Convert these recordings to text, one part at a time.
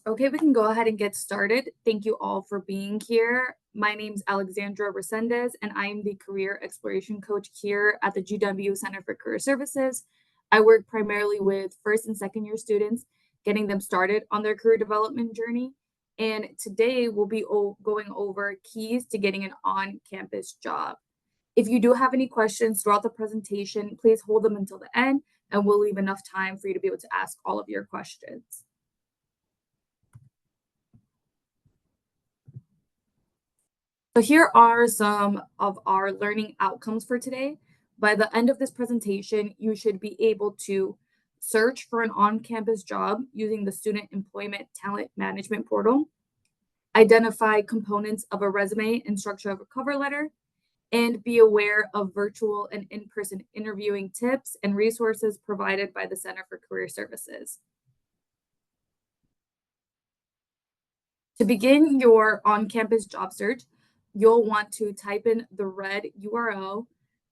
Okay, we can go ahead and get started. Thank you all for being here. My name is Alexandra Resendez, and I am the Career Exploration Coach here at the GW Center for Career Services. I work primarily with first and second year students, getting them started on their career development journey. And today we'll be going over keys to getting an on-campus job. If you do have any questions throughout the presentation, please hold them until the end, and we'll leave enough time for you to be able to ask all of your questions. So here are some of our learning outcomes for today. By the end of this presentation, you should be able to search for an on-campus job using the Student Employment Talent Management Portal, identify components of a resume and structure of a cover letter, and be aware of virtual and in-person interviewing tips and resources provided by the Center for Career Services. To begin your on-campus job search, you'll want to type in the red URL,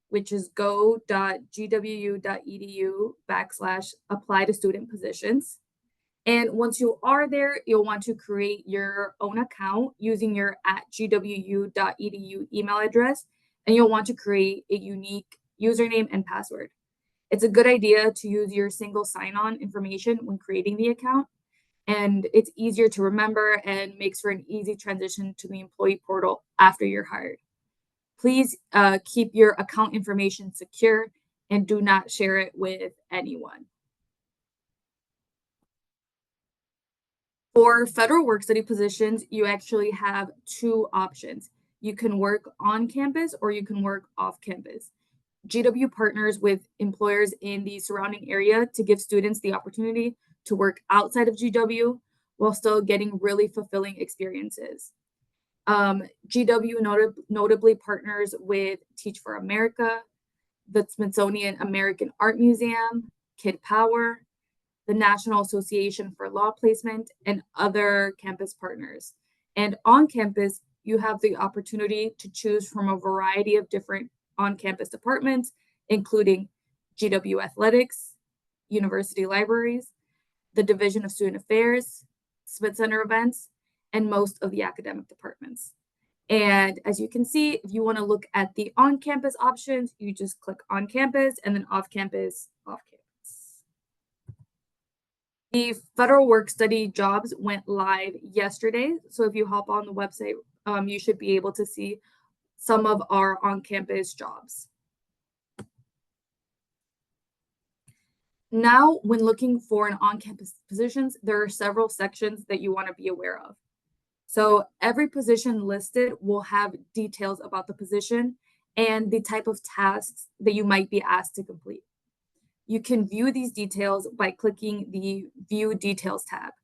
which is go.gwu.edu/apply to student positions. And once you are there, you'll want to create your own account using your @gwu.edu email address, and you'll want to create a unique username and password. It's a good idea to use your single sign-on information when creating the account, and it's easier to remember and makes for an easy transition to the employee portal after you're hired. Please keep your account information secure and do not share it with anyone. For federal work study positions, you actually have two options. You can work on campus or you can work off campus. GW partners with employers in the surrounding area to give students the opportunity to work outside of GW while still getting really fulfilling experiences. GW notably partners with Teach for America, the Smithsonian American Art Museum, Kid Power, the National Association for Law Placement, and other campus partners. And on campus, you have the opportunity to choose from a variety of different on-campus departments, including GW Athletics, University Libraries, the Division of Student Affairs, Smith Center events, and most of the academic departments. And as you can see, if you want to look at the on-campus options, you just click on campus and then off campus, off campus. The federal work study jobs went live yesterday. So if you hop on the website, you should be able to see some of our on-campus jobs. Now, when looking for an on-campus positions, there are several sections that you want to be aware of. So every position listed will have details about the position and the type of tasks that you might be asked to complete. You can view these details by clicking the View Details tab.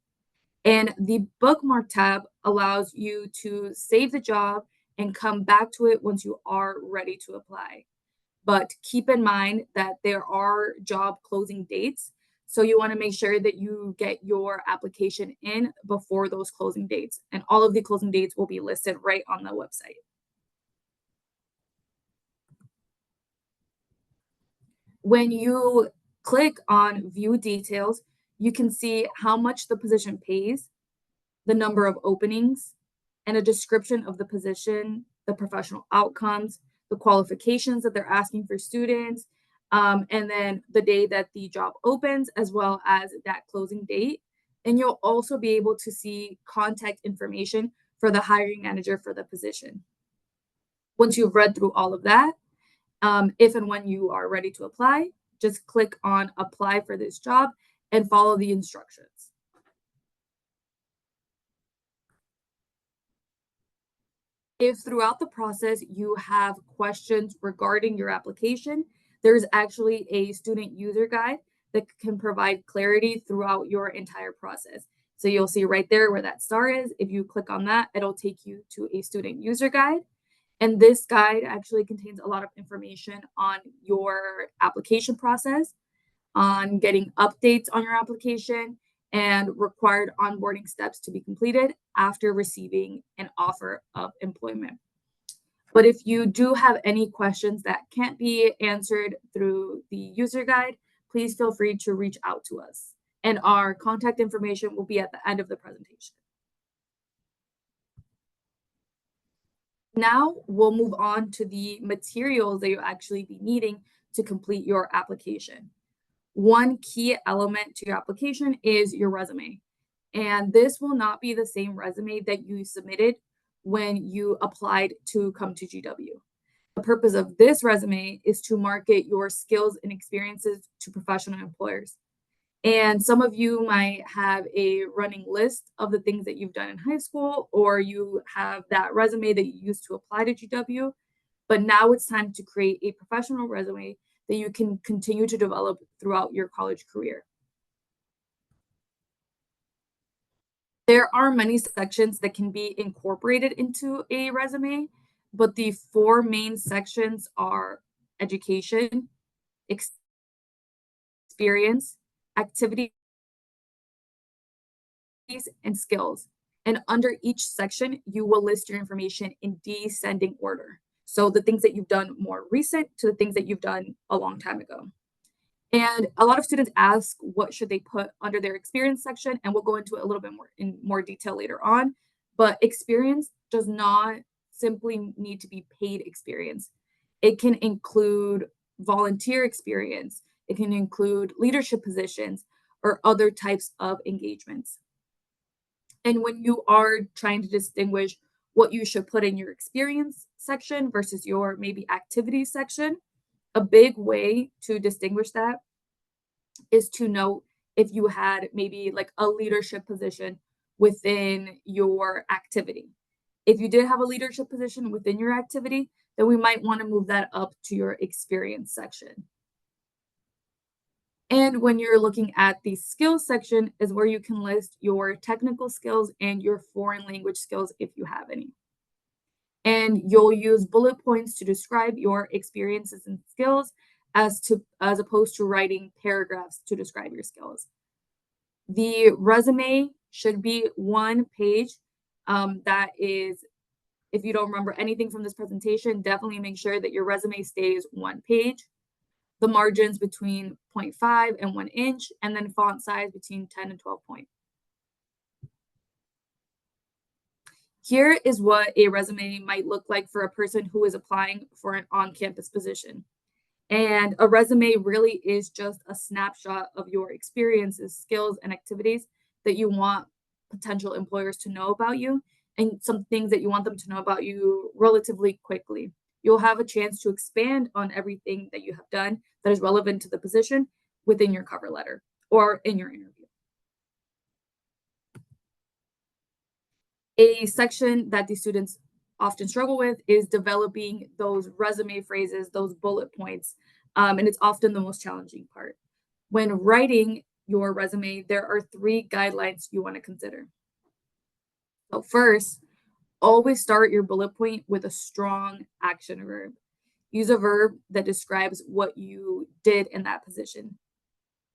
And the Bookmark tab allows you to save the job and come back to it once you are ready to apply. But keep in mind that there are job closing dates. So you want to make sure that you get your application in before those closing dates. And all of the closing dates will be listed right on the website. When you click on View Details, you can see how much the position pays, the number of openings, and a description of the position, the professional outcomes, the qualifications that they're asking for students, and then the day that the job opens, as well as that closing date. And you'll also be able to see contact information for the hiring manager for the position. Once you've read through all of that, if and when you are ready to apply, just click on Apply for this job and follow the instructions. If throughout the process you have questions regarding your application, there's actually a student user guide that can provide clarity throughout your entire process. So you'll see right there where that star is. If you click on that, it'll take you to a student user guide. And this guide actually contains a lot of information on your application process, on getting updates on your application, and required onboarding steps to be completed after receiving an offer of employment. But if you do have any questions that can't be answered through the user guide, please feel free to reach out to us. and our contact information will be at the end of the presentation. Now we'll move on to the materials that you'll actually be needing to complete your application. One key element to your application is your resume. And this will not be the same resume that you submitted when you applied to come to GW. The purpose of this resume is to market your skills and experiences to professional employers. And some of you might have a running list of the things that you've done in high school, or you have that resume that you used to apply to GW. But now it's time to create a professional resume that you can continue to develop throughout your college career. There are many sections that can be incorporated into a resume, but the four main sections are education, experience, activity, and skills. And under each section, you will list your information in descending order. So the things that you've done more recent to the things that you've done a long time ago. And a lot of students ask what should they put under their experience section, and we'll go into it a little bit more in more detail later on. But experience does not simply need to be paid experience. It can include volunteer experience, it can include leadership positions or other types of engagements. And when you are trying to distinguish what you should put in your experience section versus your maybe activities section, a big way to distinguish that is to note if you had maybe like a leadership position within your activity. If you did have a leadership position within your activity, then we might want to move that up to your experience section. And when you're looking at the skills section is where you can list your technical skills and your foreign language skills if you have any. And you'll use bullet points to describe your experiences and skills as opposed to writing paragraphs to describe your skills. The resume should be one page. That is, if you don't remember anything from this presentation, definitely make sure that your resume stays one page. The margins between 0.5 and 1 inch, and then font size between 10 and 12 point. Here is what a resume might look like for a person who is applying for an on-campus position. And a resume really is just a snapshot of your experiences, skills, and activities that you want potential employers to know about you, and some things that you want them to know about you relatively quickly. You'll have a chance to expand on everything that you have done that is relevant to the position within your cover letter or in your interview. A section that the students often struggle with is developing those resume phrases, those bullet points, and it's often the most challenging part. When writing your resume, there are 3 guidelines you want to consider. So first, always start your bullet point with a strong action verb. Use a verb that describes what you did in that position.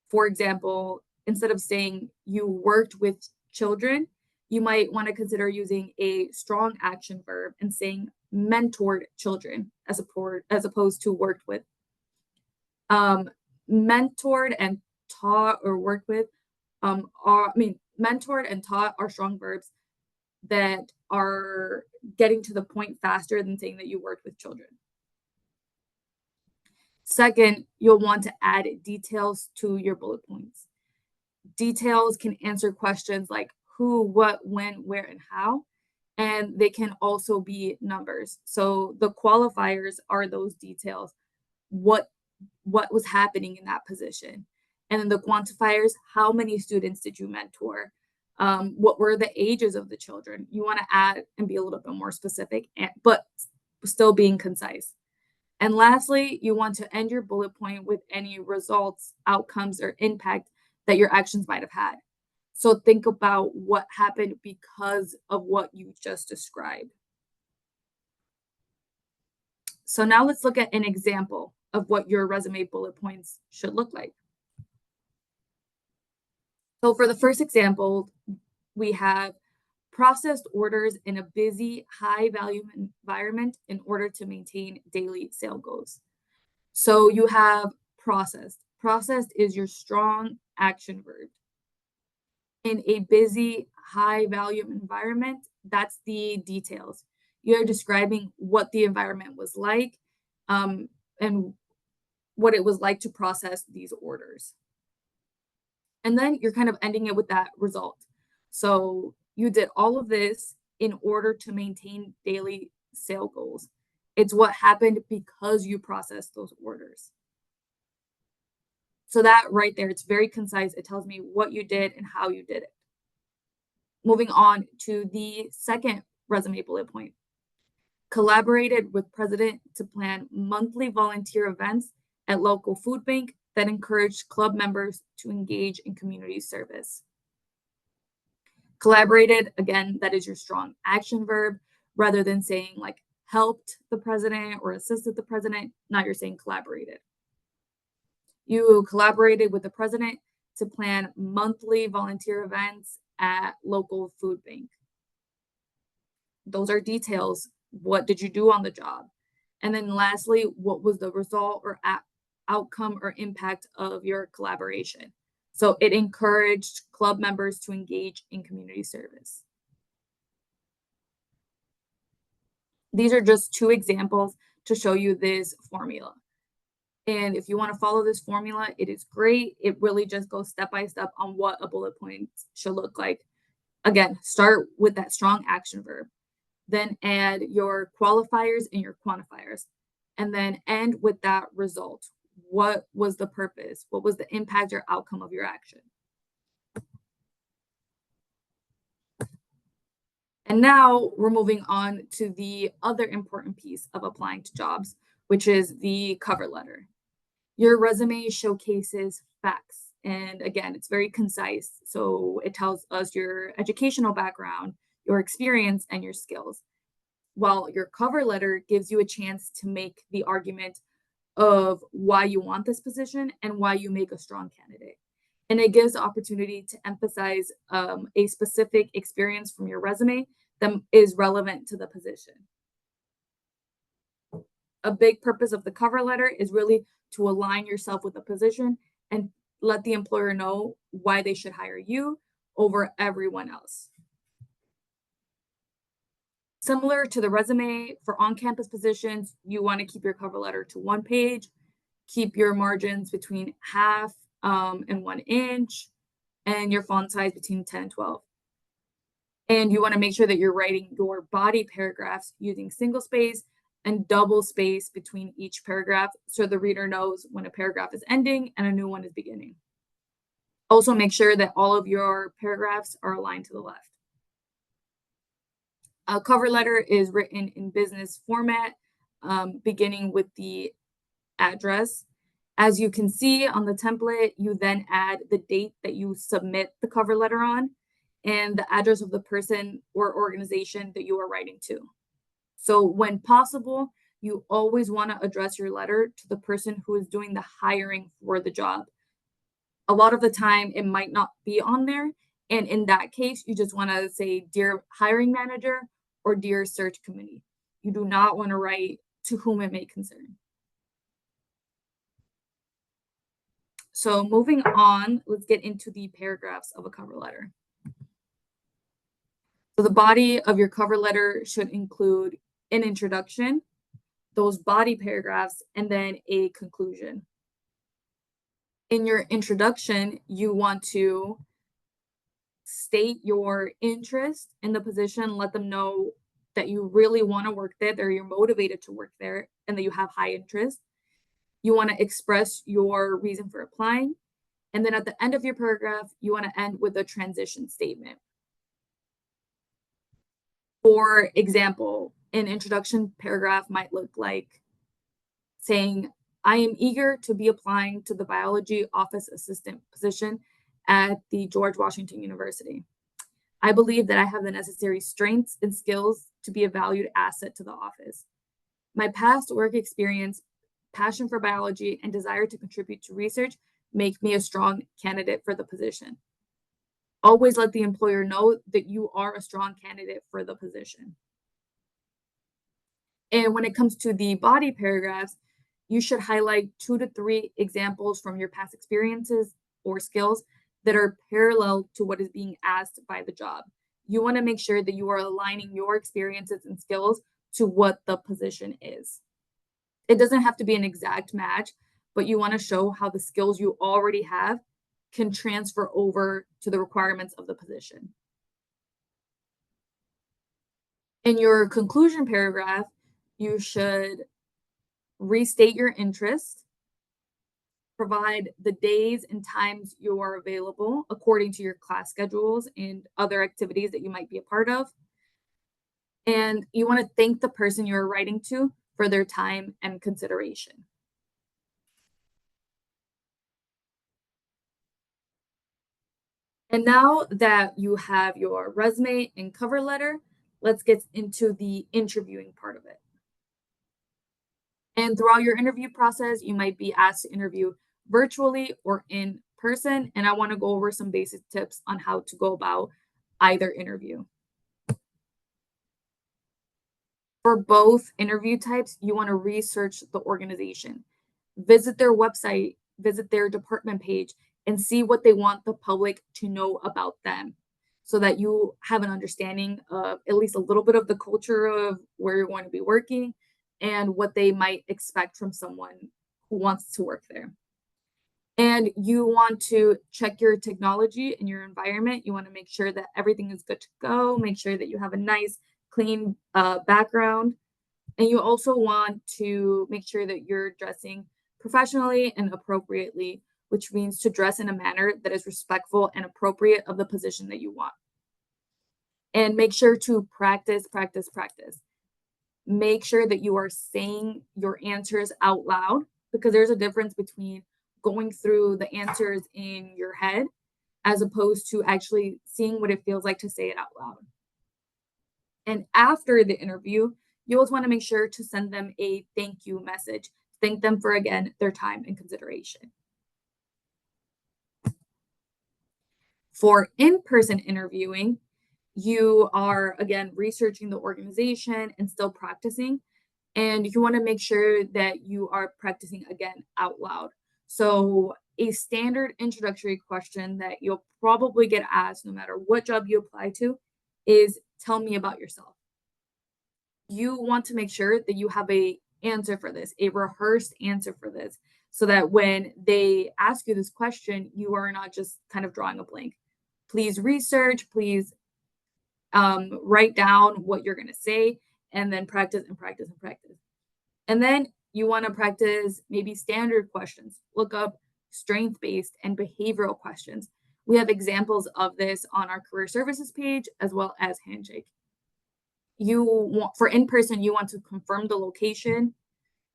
For example, instead of saying you worked with children, you might want to consider using a strong action verb and saying mentored children as opposed to worked with. Mentored and taught or worked with mentored and taught are strong verbs that are getting to the point faster than saying that you worked with children. Second, you'll want to add details to your bullet points. Details can answer questions like who, what, when, where, and how, and they can also be numbers. So the qualifiers are those details. What was happening in that position? And then the quantifiers, how many students did you mentor? What were the ages of the children? You want to add and be a little bit more specific, but still being concise. And lastly, you want to end your bullet point with any results, outcomes, or impact that your actions might have had. So think about what happened because of what you just described. So now let's look at an example of what your resume bullet points should look like. So for the first example, we have processed orders in a busy, high-value environment in order to maintain daily sale goals. So you have processed. Processed is your strong action verb. In a busy, high volume environment, that's the details. You're describing what the environment was like, um, and what it was like to process these orders. And then you're kind of ending it with that result. So you did all of this in order to maintain daily sale goals. It's what happened because you processed those orders. So that right there, it's very concise. It tells me what you did and how you did it. Moving on to the second resume bullet point. Collaborated with president to plan monthly volunteer events at local food bank that encouraged club members to engage in community service. Collaborated, again, that is your strong action verb rather than saying like helped the president or assisted the president. Now you're saying collaborated. You collaborated with the president to plan monthly volunteer events at local food bank. Those are details. What did you do on the job? And then lastly, what was the result or outcome or impact of your collaboration? So it encouraged club members to engage in community service. These are just two examples to show you this formula. And if you want to follow this formula, it is great. It really just goes step by step on what a bullet point should look like. Again, start with that strong action verb, then add your qualifiers and your quantifiers, and then end with that result. What was the purpose? What was the impact or outcome of your action? And now we're moving on to the other important piece of applying to jobs, which is the cover letter. Your resume showcases facts. And again, it's very concise. So it tells us your educational background, your experience, and your skills. While your cover letter gives you a chance to make the argument of why you want this position and why you make a strong candidate. And it gives the opportunity to emphasize a specific experience from your resume that is relevant to the position. A big purpose of the cover letter is really to align yourself with the position and let the employer know why they should hire you over everyone else. Similar to the resume, for on-campus positions, you want to keep your cover letter to 1 page, keep your margins between half and 1 inch, and your font size between 10 and 12. And you want to make sure that you're writing your body paragraphs using single space and double space between each paragraph so the reader knows when a paragraph is ending and a new one is beginning. Also, make sure that all of your paragraphs are aligned to the left. A cover letter is written in business format, beginning with the address. As you can see on the template, you then add the date that you submit the cover letter on and the address of the person or organization that you are writing to. So when possible, you always want to address your letter to the person who is doing the hiring for the job. A lot of the time, it might not be on there. And in that case, you just want to say, Dear hiring manager or Dear search committee. You do not want to write to whom it may concern. So moving on, let's get into the paragraphs of a cover letter. So the body of your cover letter should include an introduction, those body paragraphs, and then a conclusion. In your introduction, you want to state your interest in the position, let them know that you really want to work there, that you're motivated to work there, and that you have high interest. You want to express your reason for applying. And then at the end of your paragraph, you want to end with a transition statement. For example, an introduction paragraph might look like saying, I am eager to be applying to the biology office assistant position at the George Washington University. I believe that I have the necessary strengths and skills to be a valued asset to the office. My past work experience, passion for biology, and desire to contribute to research make me a strong candidate for the position. Always let the employer know that you are a strong candidate for the position. And when it comes to the body paragraphs, you should highlight 2 to 3 examples from your past experiences or skills that are parallel to what is being asked by the job. You want to make sure that you are aligning your experiences and skills to what the position is. It doesn't have to be an exact match, but you want to show how the skills you already have can transfer over to the requirements of the position. In your conclusion paragraph, you should restate your interest, provide the days and times you are available according to your class schedules and other activities that you might be a part of. And you want to thank the person you're writing to for their time and consideration. And now that you have your resume and cover letter, let's get into the interviewing part of it. And throughout your interview process, you might be asked to interview virtually or in person. And I want to go over some basic tips on how to go about either interview. For both interview types, you want to research the organization, visit their website, visit their department page, and see what they want the public to know about them so that you have an understanding of at least a little bit of the culture of where you're going to be working and what they might expect from someone who wants to work there. And you want to check your technology and your environment. You want to make sure that everything is good to go, make sure that you have a nice, clean background. And you also want to make sure that you're dressing professionally and appropriately, which means to dress in a manner that is respectful and appropriate of the position that you want. And make sure to practice, practice, practice. Make sure that you are saying your answers out loud because there's a difference between going through the answers in your head as opposed to actually seeing what it feels like to say it out loud. And after the interview, you always want to make sure to send them a thank you message. Thank them for, again, their time and consideration. For in person interviewing, you are, again, researching the organization and still practicing. And you want to make sure that you are practicing again out loud. So, a standard introductory question that you'll probably get asked no matter what job you apply to is tell me about yourself. You want to make sure that you have a answer for this, a rehearsed answer for this, so that when they ask you this question, you are not just kind of drawing a blank. Please research, please write down what you're going to say, and then practice and practice and practice. And then you want to practice maybe standard questions. Look up strength-based and behavioral questions. We have examples of this on our career services page as well as Handshake. You want for in person, you want to confirm the location,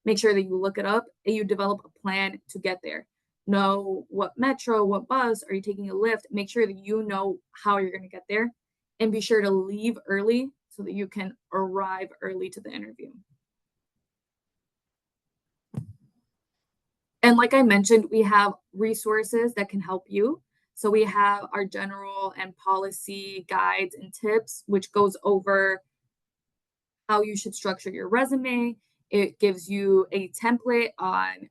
make sure that you look it up, and you develop a plan to get there. Know what metro, what bus, are you taking a lift? Make sure that you know how you're going to get there, and be sure to leave early so that you can arrive early to the interview. And like I mentioned, we have resources that can help you. So we have our general and policy guides and tips, which goes over how you should structure your resume. It gives you a template on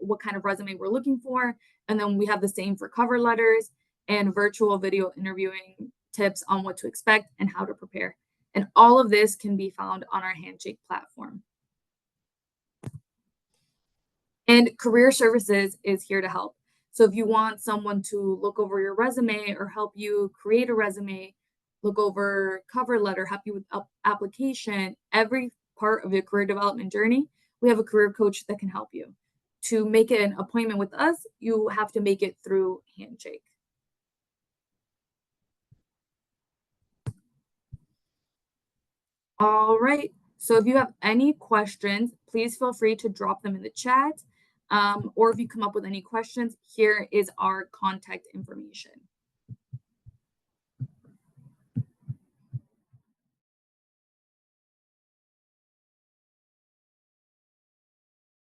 what kind of resume we're looking for. And then we have the same for cover letters and virtual video interviewing tips on what to expect and how to prepare. And all of this can be found on our Handshake platform. And career services is here to help. So if you want someone to look over your resume or help you create a resume, look over cover letter, help you with application, every part of your career development journey, we have a career coach that can help you. To make an appointment with us, you have to make it through Handshake. All right. So if you have any questions, please feel free to drop them in the chat. Or if you come up with any questions, here is our contact information.